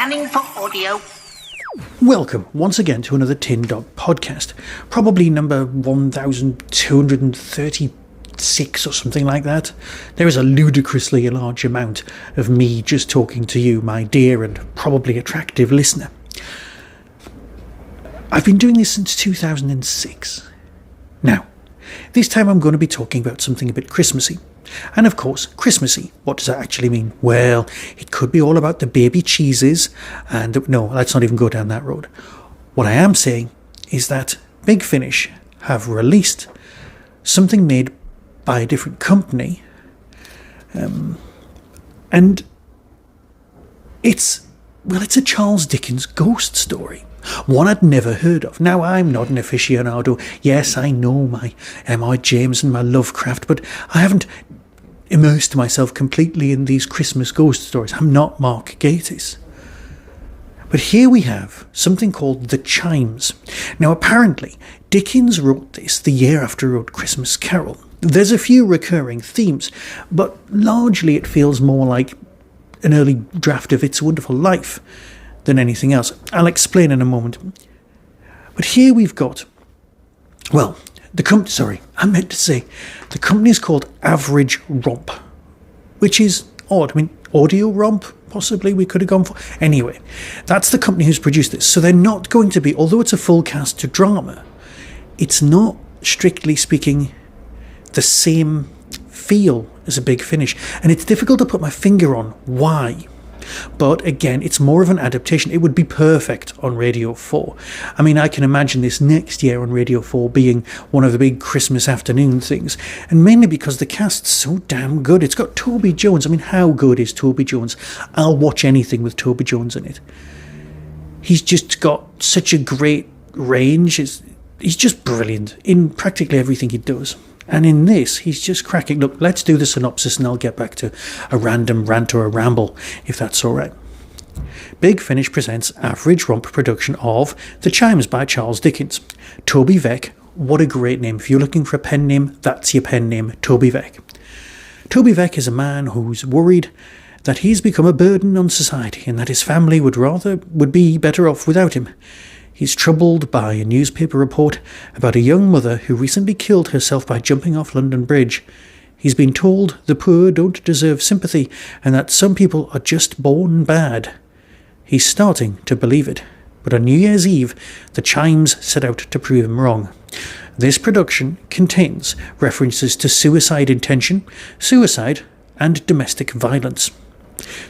Scanning for audio. Welcome once again to another Tin Dog podcast, probably number 1236 or something like that. There is a ludicrously large amount of me just talking to you, my dear and probably attractive listener. I've been doing this since 2006. Now, this time I'm going to be talking about something a bit Christmassy. And of course, Christmassy, what does that actually mean? Well, it could be all about the baby cheeses, and no, let's not even go down that road. What I am saying is that Big Finish have released something made by a different company, and it's a Charles Dickens ghost story. One I'd never heard of. Now, I'm not an aficionado. Yes, I know my M.I. James and my Lovecraft, but I haven't immersed myself completely in these Christmas ghost stories. I'm not Mark Gatiss. But here we have something called the Chimes. Now, apparently, Dickens wrote this the year after he wrote Christmas Carol. There's a few recurring themes, but largely it feels more like an early draft of It's a Wonderful Life than anything else. I'll explain in a moment. But here we've got, well, the company is called Average Romp, which is odd. I mean, Audio Romp, possibly we could have gone for. Anyway, that's the company who's produced this. So they're not going to be, although it's a full cast to drama, it's not, strictly speaking, the same feel as a Big Finish. And it's difficult to put my finger on why. But again, it's more of an adaptation. It would be perfect on Radio 4. I mean, I can imagine this next year on Radio 4 being one of the big Christmas afternoon things. And mainly because the cast's so damn good. It's got Toby Jones. I mean, how good is Toby Jones? I'll watch anything with Toby Jones in it. He's just got such a great range. He's just brilliant in practically everything he does. And in this, he's just cracking. Look, let's do the synopsis and I'll get back to a random rant or a ramble, if that's all right. Big Finish presents Average Romp production of The Chimes by Charles Dickens. Toby Veck, what a great name. If you're looking for a pen name, that's your pen name, Toby Veck. Toby Veck is a man who's worried that he's become a burden on society and that his family would be better off without him. He's troubled by a newspaper report about a young mother who recently killed herself by jumping off London Bridge. He's been told the poor don't deserve sympathy and that some people are just born bad. He's starting to believe it. But on New Year's Eve, the Chimes set out to prove him wrong. This production contains references to suicide intention, suicide, and domestic violence.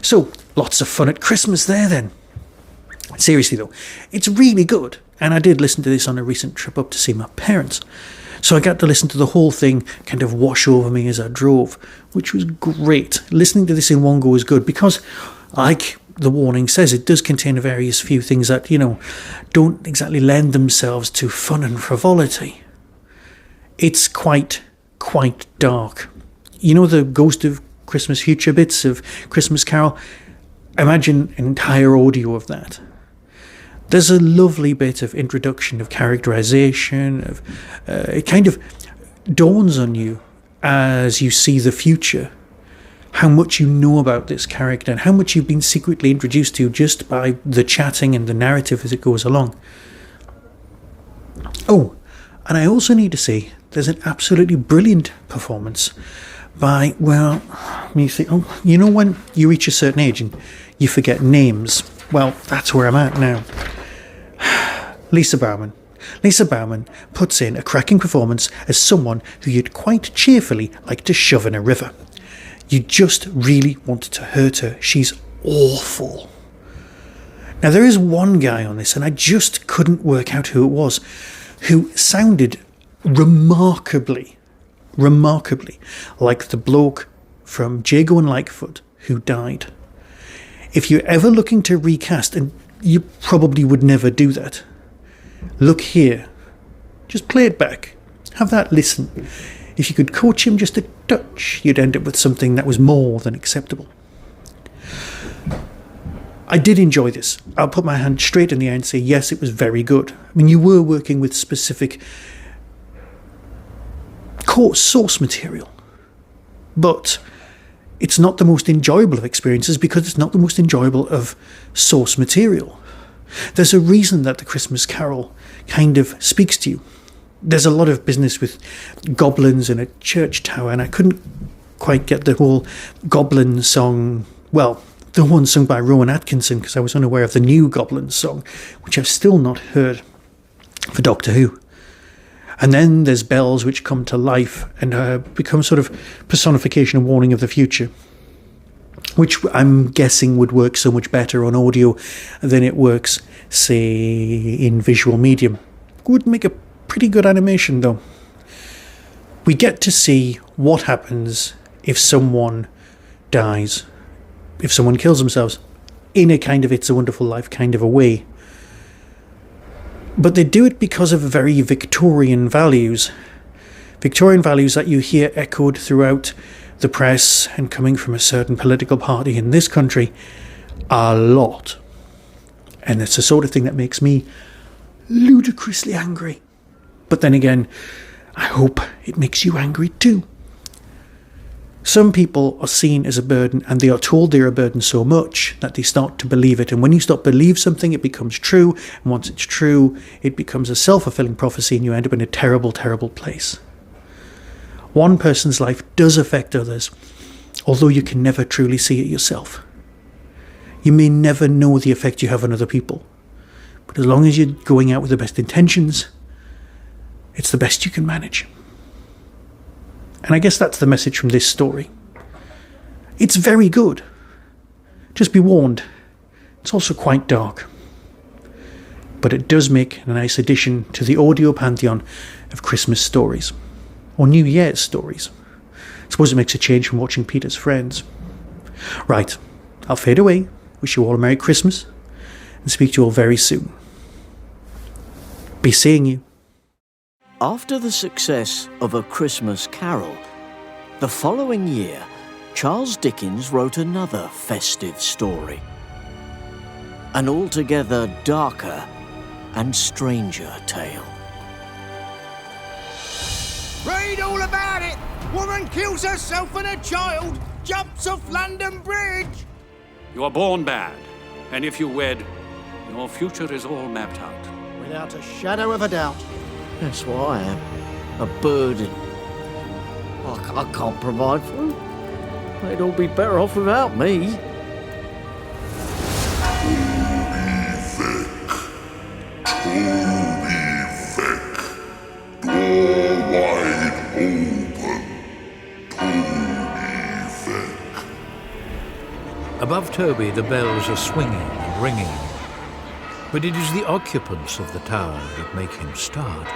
So, lots of fun at Christmas there then. Seriously though, it's really good, and I did listen to this on a recent trip up to see my parents, so I got to listen to the whole thing kind of wash over me as I drove, which was great. Listening to this in one go is good because, like the warning says, it does contain various few things that, don't exactly lend themselves to fun and frivolity. It's quite dark. You know the Ghost of Christmas Future bits of Christmas Carol? Imagine an entire audio of that. There's a lovely bit of introduction, of characterization, it kind of dawns on you as you see the future, how much you know about this character and how much you've been secretly introduced to just by the chatting and the narrative as it goes along. Oh, and I also need to say there's an absolutely brilliant performance by, well, you think, when you reach a certain age and you forget names, well, that's where I'm at now. Lisa Bowerman. Lisa Bowerman puts in a cracking performance as someone who you'd quite cheerfully like to shove in a river. You just really want to hurt her. She's awful. Now, there is one guy on this, and I just couldn't work out who it was, who sounded remarkably like the bloke from Jago and Lightfoot who died. If you're ever looking to recast, and you probably would never do that, look here. Just play it back. Have that listen. If you could coach him just a touch, you'd end up with something that was more than acceptable. I did enjoy this. I'll put my hand straight in the air and say, yes, it was very good. I mean, you were working with specific source material. But it's not the most enjoyable of experiences because it's not the most enjoyable of source material. There's a reason that the Christmas Carol kind of speaks to you. There's a lot of business with goblins in a church tower, and I couldn't quite get the whole goblin song, well, the one sung by Rowan Atkinson, because I was unaware of the new goblin song, which I've still not heard for Doctor Who. And then there's bells which come to life and become sort of personification and warning of the future, which I'm guessing would work so much better on audio than it works, say, in visual medium. Would make a pretty good animation, though. We get to see what happens if someone dies, if someone kills themselves, in a kind of It's a Wonderful Life kind of a way. But they do it because of very Victorian values. Victorian values that you hear echoed throughout the press and coming from a certain political party in this country a lot. And it's the sort of thing that makes me ludicrously angry. But then again, I hope it makes you angry too. Some people are seen as a burden, and they are told they're a burden so much that they start to believe it. And when you start to believe something, it becomes true. And once it's true, it becomes a self-fulfilling prophecy, and you end up in a terrible, terrible place. One person's life does affect others, although you can never truly see it yourself. You may never know the effect you have on other people. But as long as you're going out with the best intentions, it's the best you can manage. And I guess that's the message from this story. It's very good. Just be warned, it's also quite dark. But it does make a nice addition to the audio pantheon of Christmas stories, or New Year's stories. I suppose it makes a change from watching Peter's Friends. Right, I'll fade away, wish you all a Merry Christmas, and speak to you all very soon. Be seeing you. After the success of A Christmas Carol, the following year, Charles Dickens wrote another festive story. An altogether darker and stranger tale. Read all about it! Woman kills herself and her child, jumps off London Bridge! You are born bad, and if you wed, your future is all mapped out. Without a shadow of a doubt. That's what I am. A burden. I can't provide for them. They'd all be better off without me. Toby Veck. Door wide open. Toby Veck. Above Toby, the bells are swinging and ringing. But it is the occupants of the tower that make him start.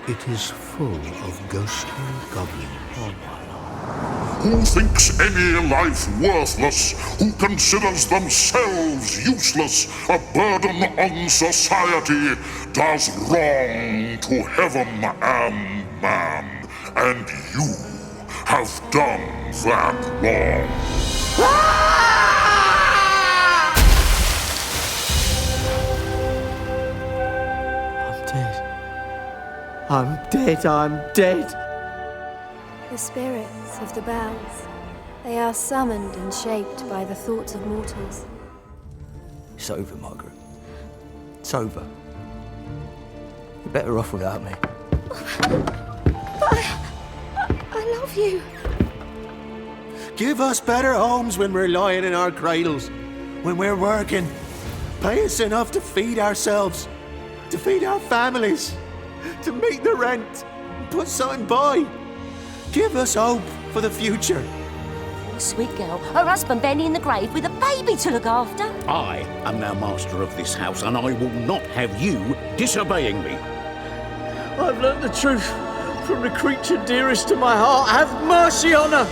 It is full of ghostly goblins. Who thinks any life worthless, who considers themselves useless, a burden on society, does wrong to heaven and man, and you have done that wrong. I'm dead, I'm dead. The spirits of the bells, they are summoned and shaped by the thoughts of mortals. It's over, Margaret. It's over. You're better off without me. I love you. Give us better homes when we're lying in our cradles, when we're working. Pay us enough to feed ourselves, to feed our families, to meet the rent, and put something by. Give us hope for the future. Poor sweet girl, her husband buried in the grave with a baby to look after. I am now master of this house, and I will not have you disobeying me. I've learnt the truth from the creature dearest to my heart. Have mercy on her.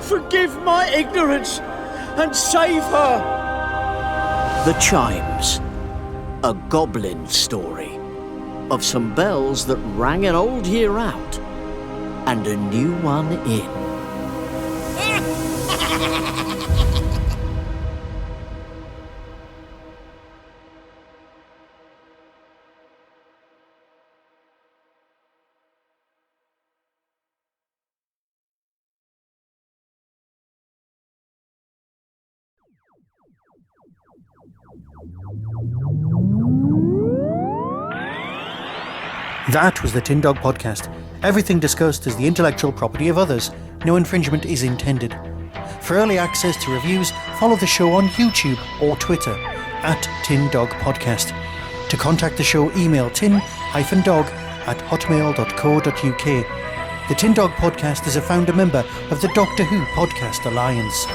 Forgive my ignorance and save her. The Chimes, a goblin story of some bells that rang an old year out and a new one in. That was the Tin Dog Podcast. Everything discussed is the intellectual property of others. No infringement is intended. For early access to reviews, follow the show on YouTube or Twitter @Tin Dog Podcast. To contact the show, email tin-dog@hotmail.co.uk. The Tin Dog Podcast is a founder member of the Doctor Who Podcast Alliance.